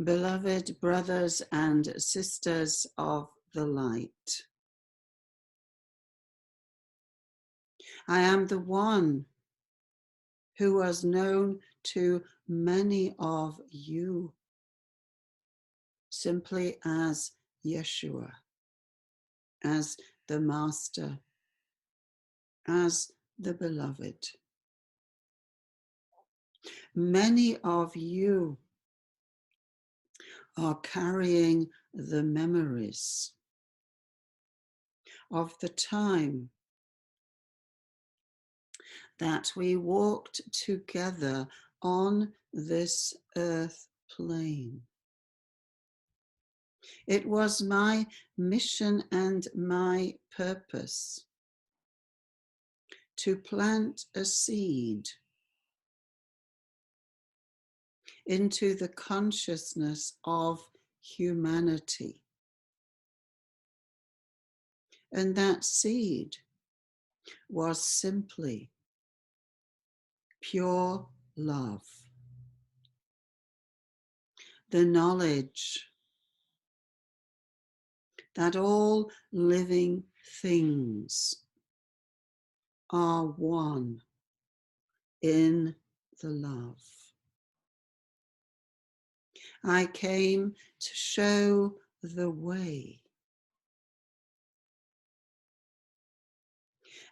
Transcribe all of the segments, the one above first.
Beloved brothers and sisters of the light, I am the one who was known to many of you simply as Yeshua, as the Master, as the Beloved. Many of you are carrying the memories of the time that we walked together on this earth plane. It was my mission and my purpose to plant a seed into the consciousness of humanity. And that seed was simply pure love. The knowledge that all living things are one in the love. I came to show the way.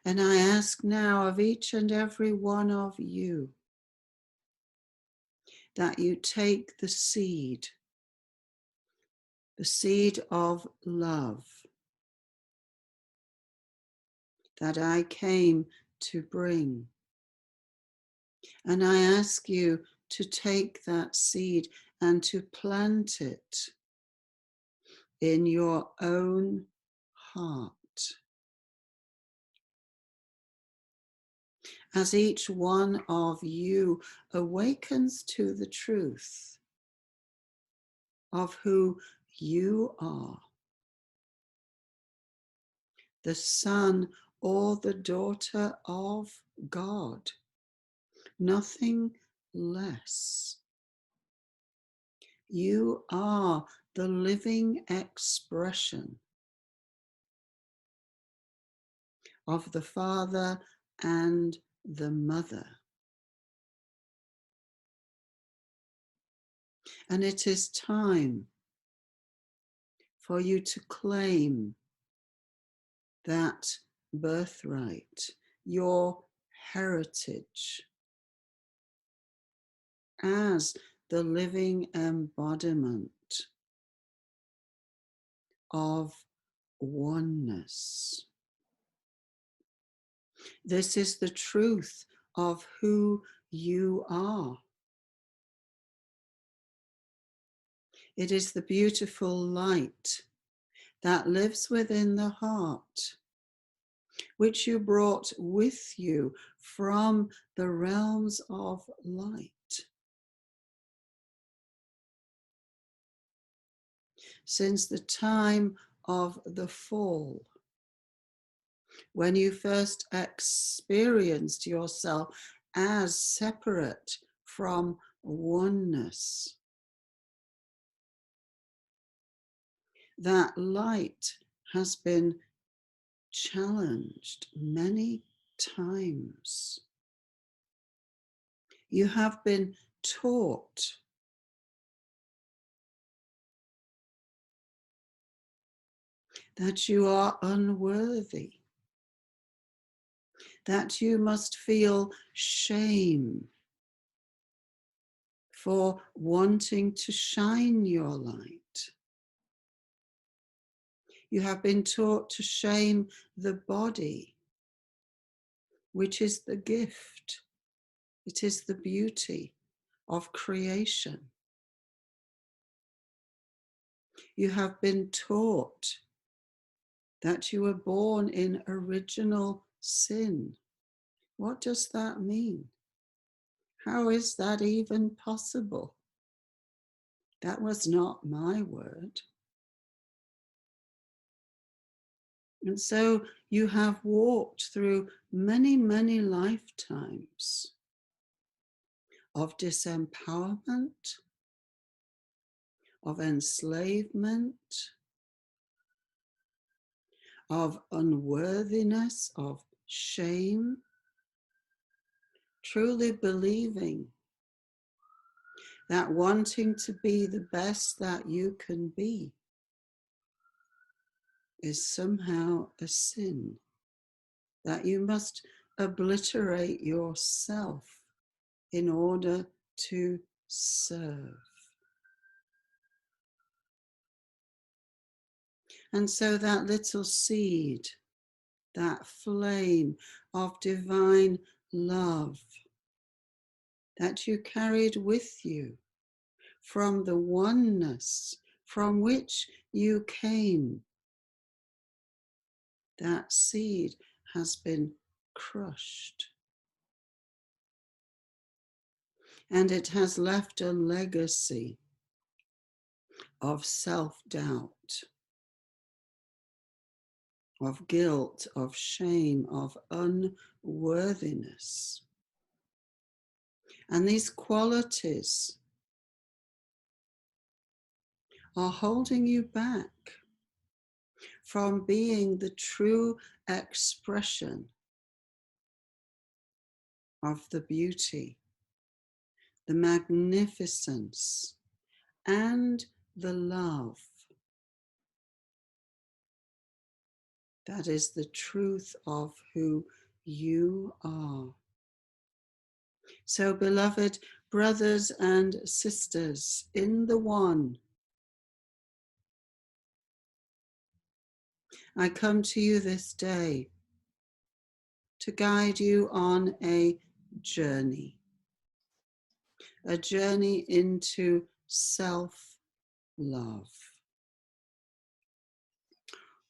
And I ask now of each and every one of you that you take the seed of love that I came to bring. And I ask you to take that seed and to plant it in your own heart. As each one of you awakens to the truth of who you are, the son or the daughter of God, nothing less. You are the living expression of the Father and the Mother. And it is time for you to claim that birthright, your heritage, as the living embodiment of oneness. This is the truth of who you are. It is the beautiful light that lives within the heart, which you brought with you from the realms of light. Since the time of the fall, when you first experienced yourself as separate from oneness, that light has been challenged many times. You have been taught that you are unworthy, that you must feel shame for wanting to shine your light. You have been taught to shame the body, which is the gift. It is the beauty of creation. You have been taught that you were born in original sin. What does that mean? How is that even possible? That was not my word. And so you have walked through many, many lifetimes of disempowerment, of enslavement, of unworthiness, of shame, truly believing that wanting to be the best that you can be is somehow a sin, that you must obliterate yourself in order to serve. And so that little seed, that flame of divine love that you carried with you from the oneness from which you came, that seed has been crushed. And it has left a legacy of self-doubt, of guilt, of shame, of unworthiness. And these qualities are holding you back from being the true expression of the beauty, the magnificence, and the love that is the truth of who you are. So, beloved brothers and sisters in the one, I come to you this day to guide you on a journey into self-love.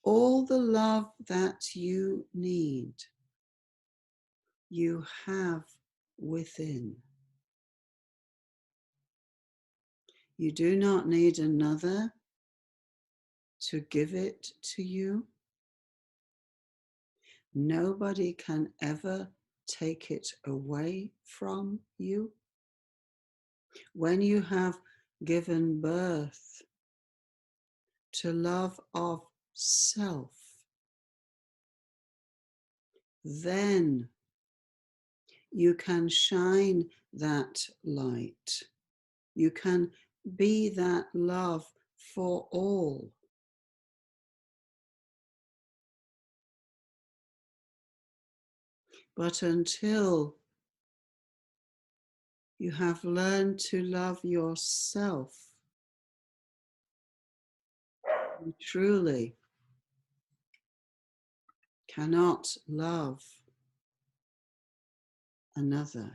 All the love that you need, you have within. You do not need another to give it to you. Nobody can ever take it away from you. When you have given birth to love of self, then you can shine that light. You can be that love for all. But until you have learned to love yourself, you truly cannot love another.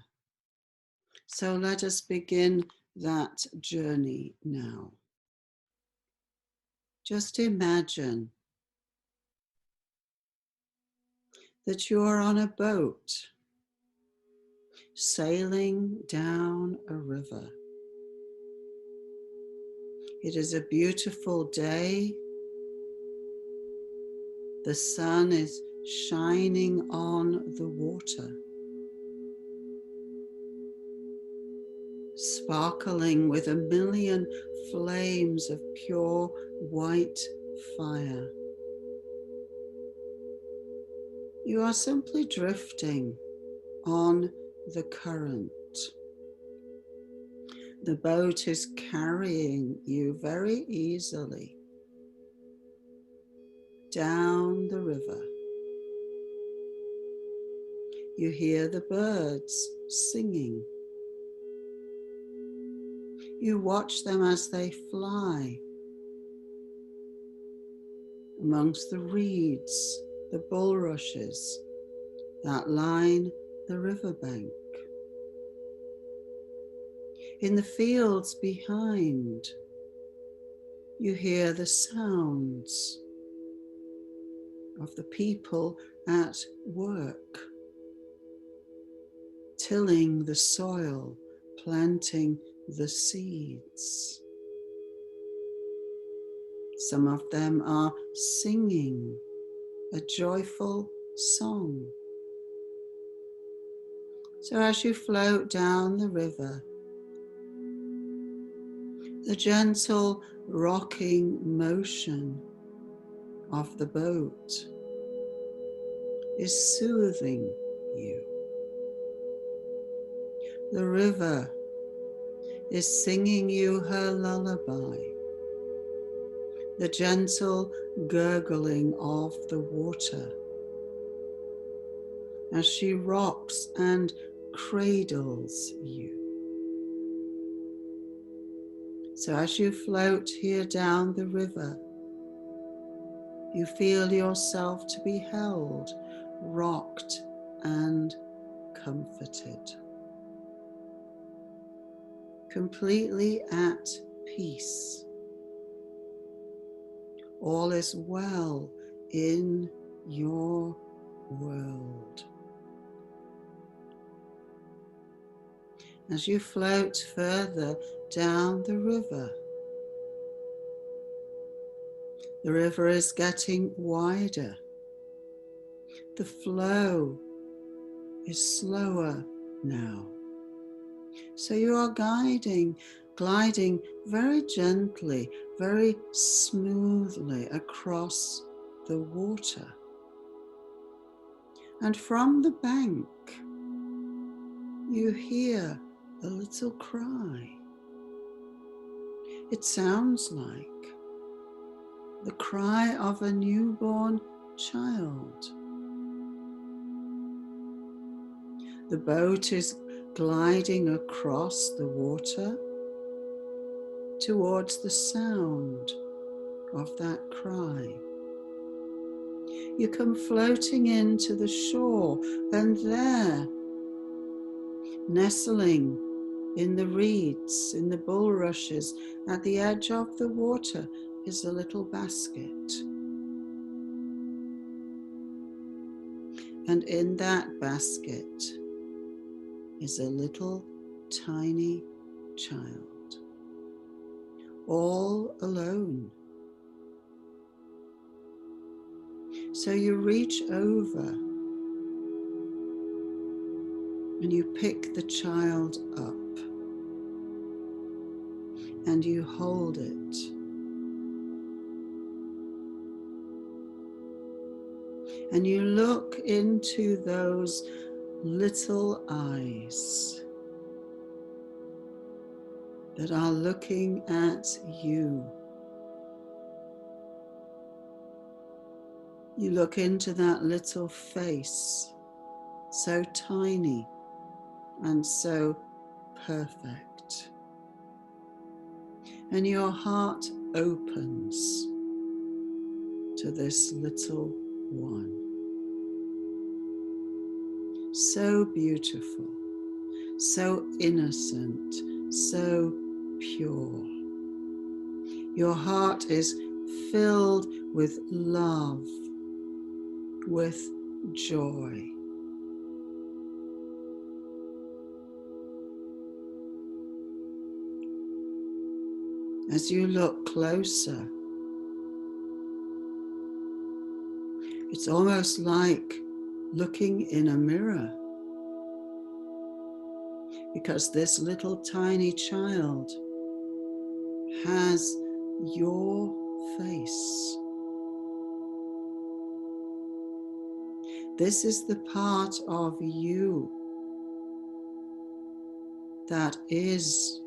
So let us begin that journey now. Just imagine that you are on a boat sailing down a river. It is a beautiful day. The sun is shining on the water, sparkling with a million flames of pure white fire. You are simply drifting on the current. The boat is carrying you very easily down the river. You hear the birds singing. You watch them as they fly amongst the reeds, the bulrushes that line the riverbank. In the fields behind, you hear the sounds of the people at work, tilling the soil, planting the seeds. Some of them are singing a joyful song. So as you float down the river, The gentle rocking motion of the boat is soothing you. The river is singing you her lullaby. The gentle gurgling of the water as she rocks and cradles you. So as you float here down the river, you feel yourself to be held, rocked, and comforted. Completely at peace. All is well in your world. As you float further down the river is getting wider. The flow is slower now. So you are gliding very gently, very smoothly across the water. And from the bank, you hear a little cry. It sounds like the cry of a newborn child. The boat is gliding across the water towards the sound of that cry. You come floating into the shore, and there, nestling in the reeds, in the bulrushes, at the edge of the water, is a little basket. And in that basket is a little tiny child, all alone. So you reach over and you pick the child up and you hold it. And you look into those little eyes that are looking at you. You look into that little face, so tiny and so perfect. And your heart opens to this little one. So beautiful, so innocent, so pure. Your heart is filled with love, with joy. As you look closer, it's almost like looking in a mirror, because this little tiny child has your face. This is the part of you that is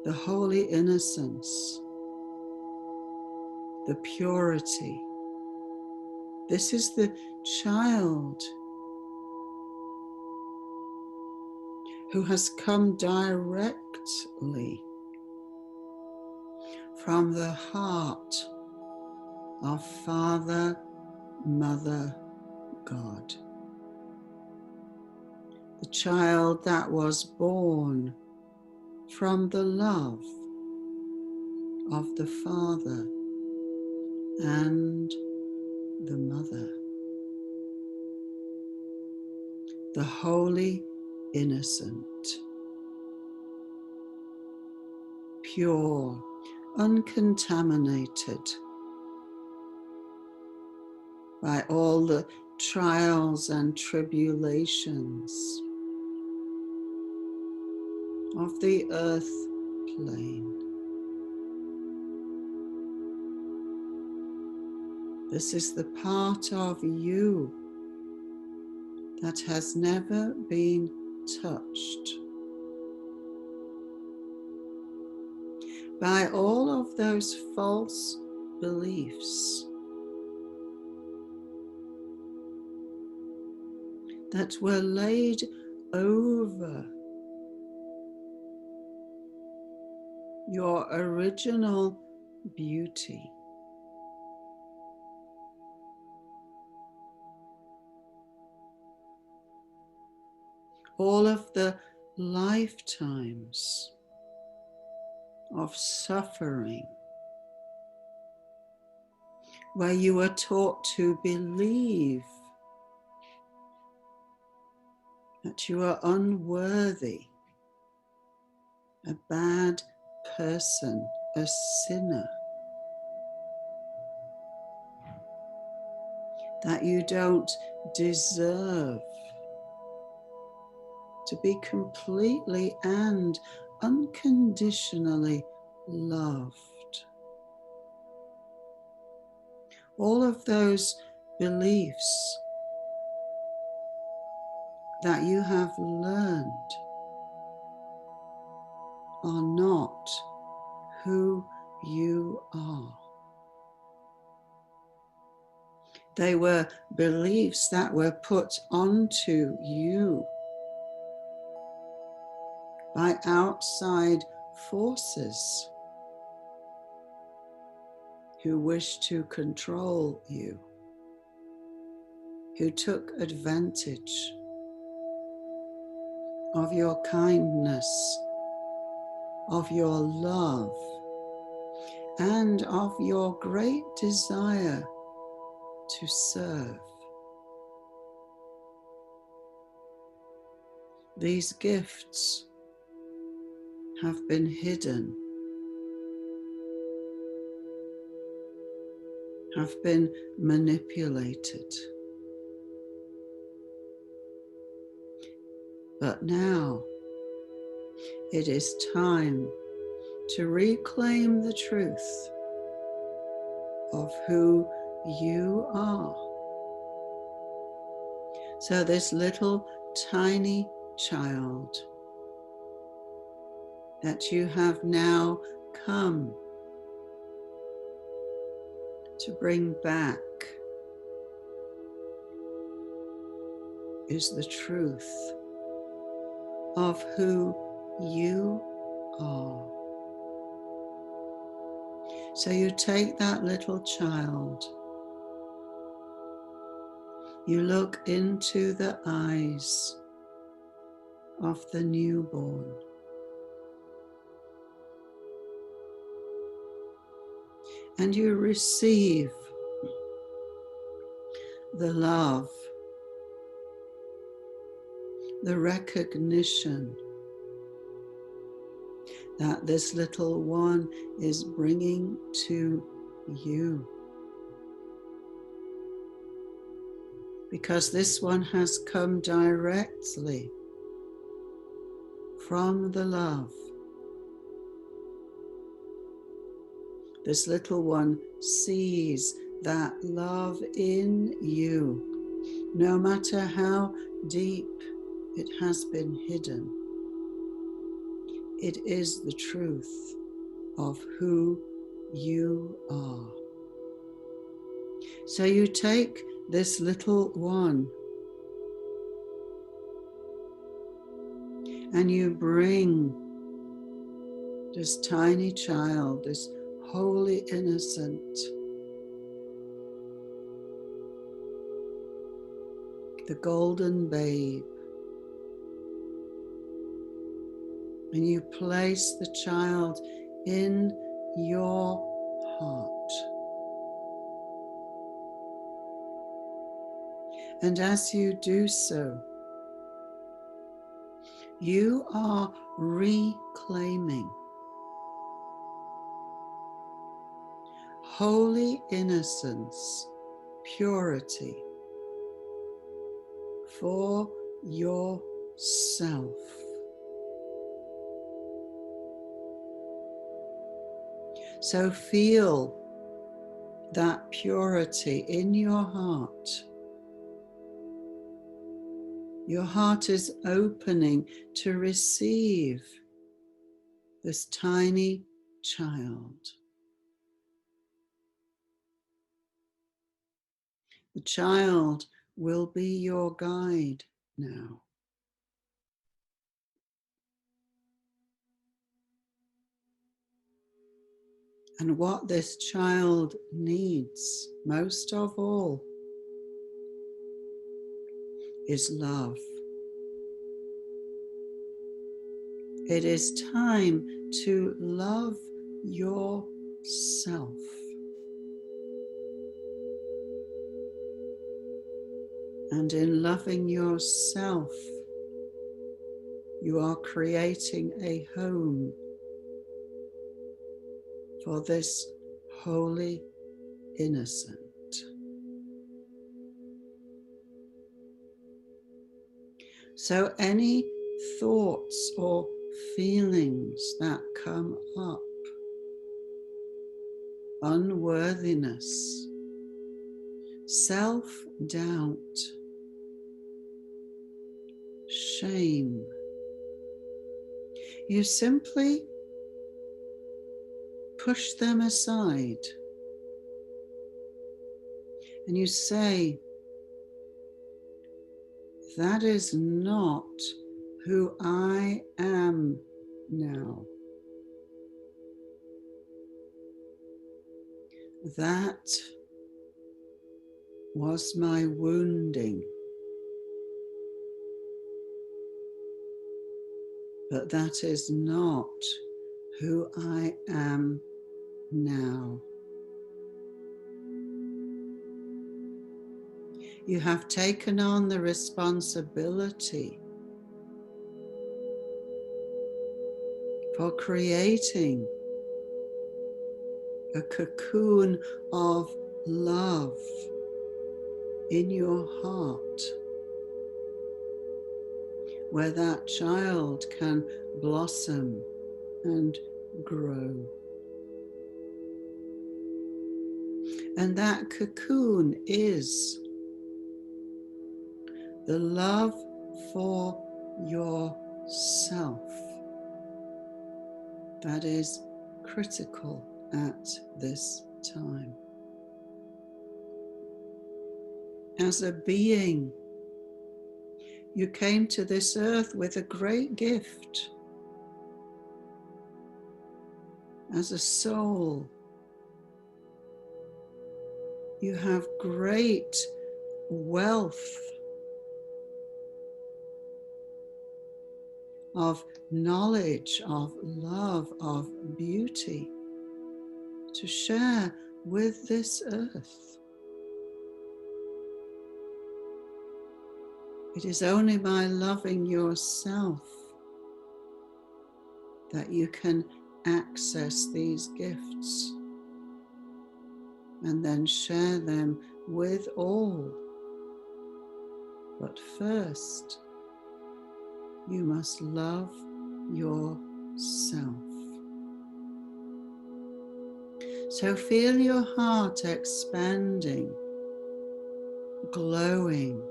the holy innocence, the purity. This is the child who has come directly from the heart of Father, Mother, God. The child that was born from the love of the Father and the Mother. The holy innocent, pure, uncontaminated by all the trials and tribulations of the earth plane. This is the part of you that has never been touched by all of those false beliefs that were laid over your original beauty. All of the lifetimes of suffering where you were taught to believe that you are unworthy, a bad person, a sinner, that you don't deserve to be completely and unconditionally loved. All of those beliefs that you have learned are not who you are. They were beliefs that were put onto you by outside forces who wish to control you, who took advantage of your kindness, of your love, and of your great desire to serve. These gifts have been hidden, have been manipulated. But now it is time to reclaim the truth of who you are. So this little tiny child that you have now come to bring back is the truth of who you are. So you take that little child, you look into the eyes of the newborn, and you receive the love, the recognition that this little one is bringing to you. Because this one has come directly from the love. This little one sees that love in you, no matter how deep it has been hidden. It is the truth of who you are. So you take this little one and you bring this tiny child, this holy innocent, the golden babe, and you place the child in your heart. And as you do so, you are reclaiming holy innocence, purity for yourself. So feel that purity in your heart. Your heart is opening to receive this tiny child. The child will be your guide now. And what this child needs most of all is love. It is time to love yourself. And in loving yourself, you are creating a home for this holy innocent. So any thoughts or feelings that come up, unworthiness, self-doubt, shame, you simply push them aside and you say, that is not who I am now. That was my wounding, but that is not who I am now. You have taken on the responsibility for creating a cocoon of love in your heart, where that child can blossom and grow. And that cocoon is the love for yourself that is critical at this time. As a being, you came to this earth with a great gift. As a soul, you have great wealth of knowledge, of love, of beauty to share with this earth. It is only by loving yourself that you can access these gifts and then share them with all. But first, you must love yourself. So feel your heart expanding, glowing.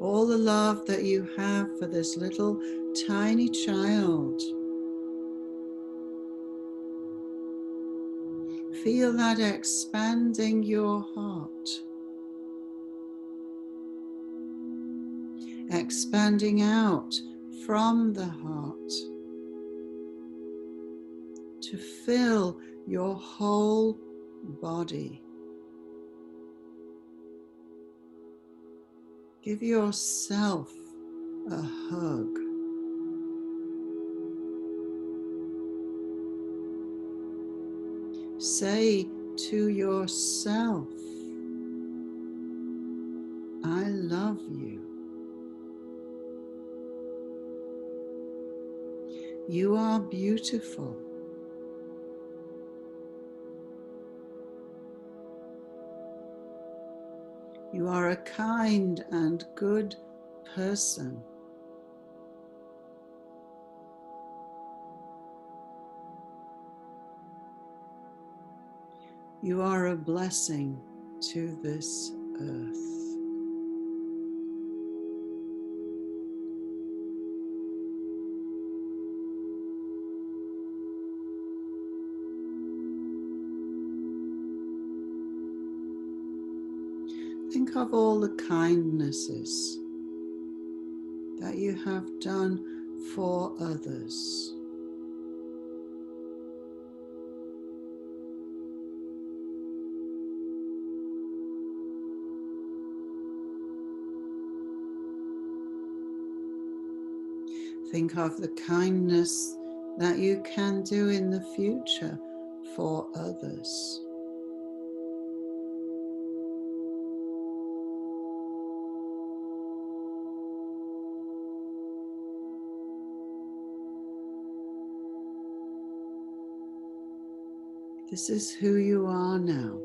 All the love that you have for this little tiny child. Feel that expanding your heart. Expanding out from the heart to fill your whole body. Give yourself a hug. Say to yourself, I love you. You are beautiful. You are a kind and good person. You are a blessing to this earth. Think of all the kindnesses that you have done for others. Think of the kindness that you can do in the future for others. This is who you are now.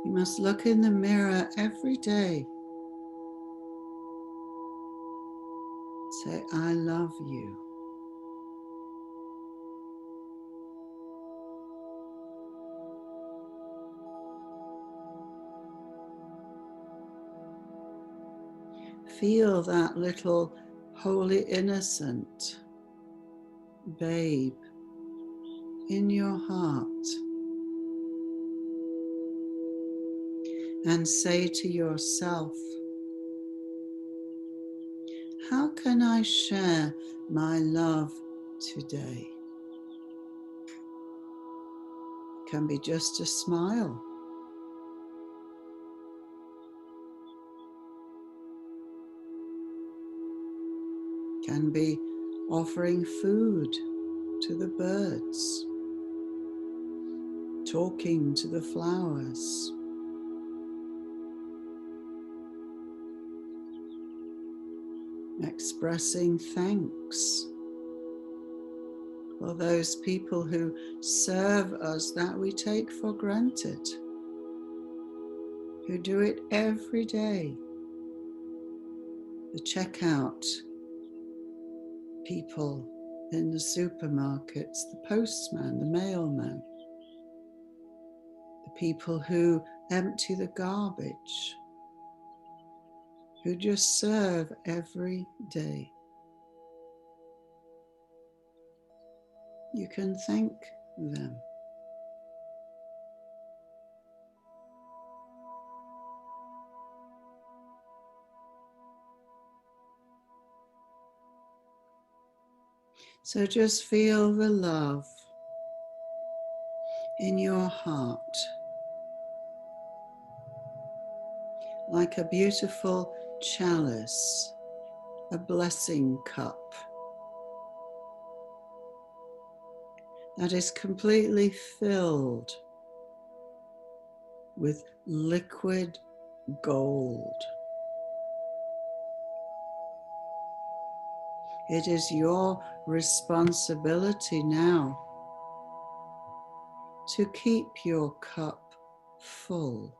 You must look in the mirror every day. Say, I love you. Feel that little holy innocent babe in your heart. And say to yourself, how can I share my love today? It can be just a smile. It can be offering food to the birds, talking to the flowers. Expressing thanks for those people who serve us that we take for granted, who do it every day. The checkout people in the supermarkets, the postman, the mailman, the people who empty the garbage, who just serve every day. You can thank them. So just feel the love in your heart, like a beautiful chalice, a blessing cup that is completely filled with liquid gold. It is your responsibility now to keep your cup full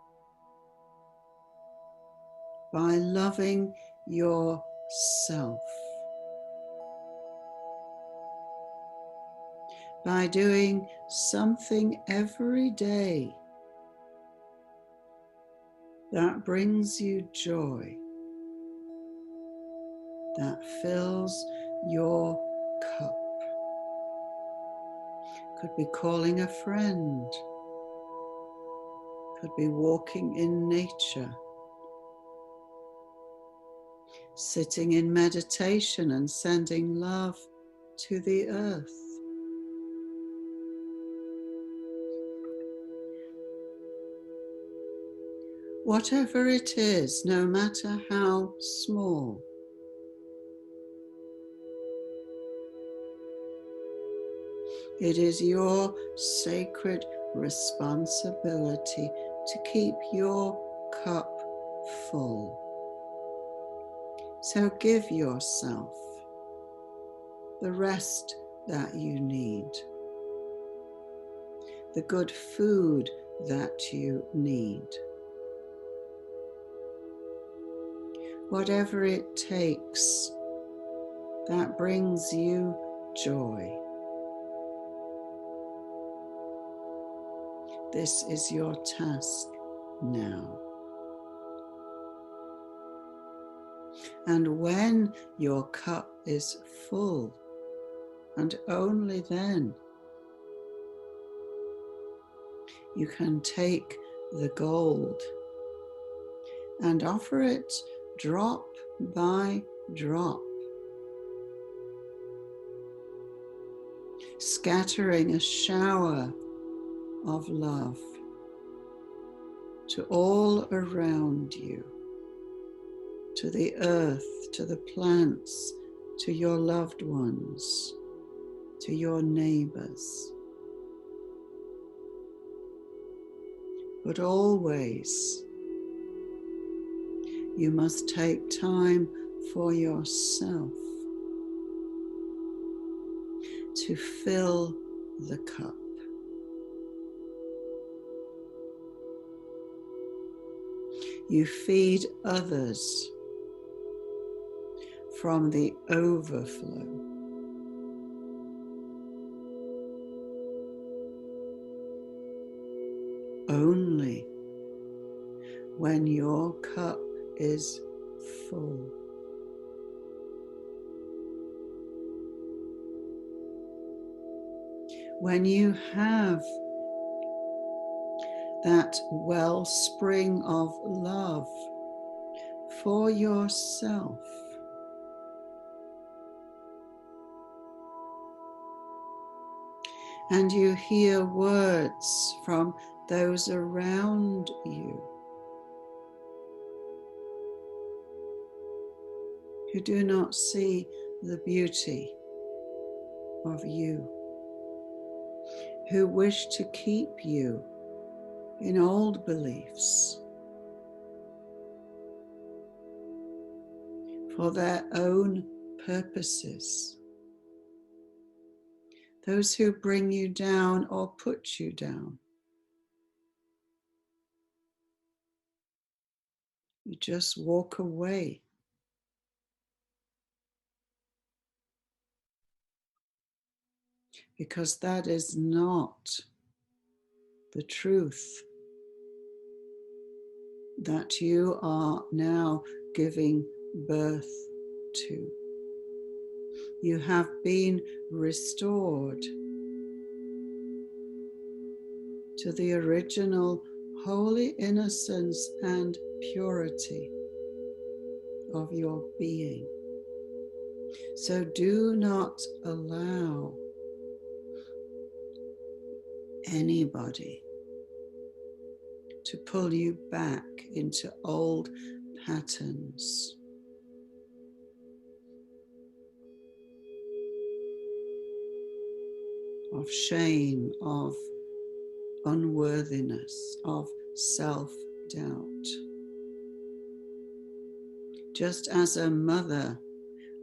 by loving yourself, by doing something every day that brings you joy, that fills your cup. Could be calling a friend, could be walking in nature, sitting in meditation and sending love to the earth. Whatever it is, no matter how small, it is your sacred responsibility to keep your cup full. So give yourself the rest that you need, the good food that you need. Whatever it takes that brings you joy. This is your task now. And when your cup is full, and only then, you can take the gold and offer it drop by drop, scattering a shower of love to all around you, to the earth, to the plants, to your loved ones, to your neighbors. But always, you must take time for yourself to fill the cup. You feed others from the overflow. Only when your cup is full. When you have that wellspring of love for yourself, and you hear words from those around you who do not see the beauty of you, who wish to keep you in old beliefs for their own purposes, those who bring you down or put you down. You just walk away. Because that is not the truth that you are now giving birth to. You have been restored to the original holy innocence and purity of your being. So do not allow anybody to pull you back into old patterns. Of shame, of unworthiness, of self-doubt. Just as a mother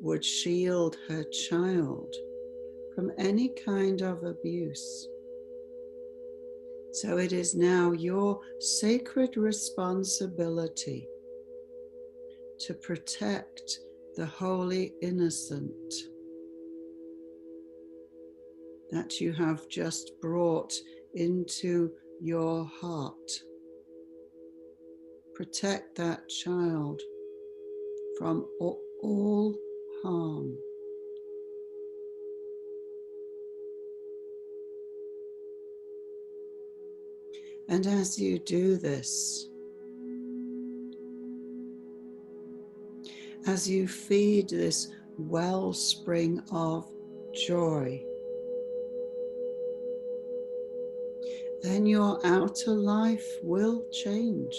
would shield her child from any kind of abuse, so it is now your sacred responsibility to protect the holy innocent that you have just brought into your heart. Protect that child from all harm. And as you do this, as you feed this wellspring of joy, then your outer life will change.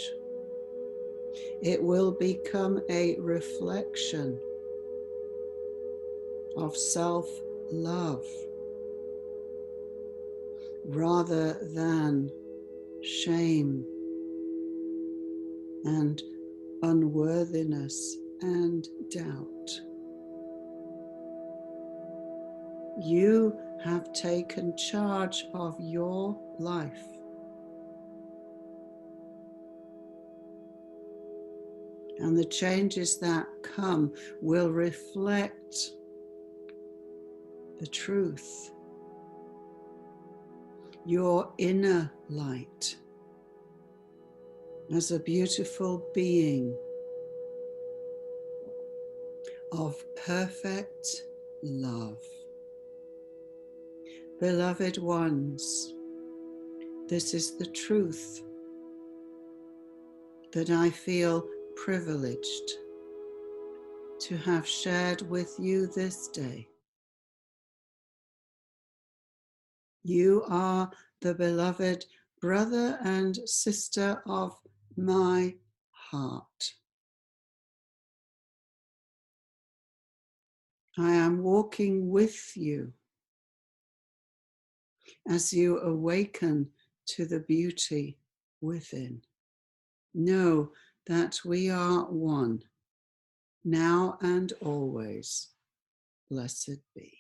It will become a reflection of self-love rather than shame and unworthiness and doubt. You have taken charge of your life. And the changes that come will reflect the truth your inner light as a beautiful being of perfect love. Beloved ones, this is the truth that I feel privileged to have shared with you this day. You are the beloved brother and sister of my heart. I am walking with you as you awaken to the beauty within. Know that we are one, now and always. Blessed be.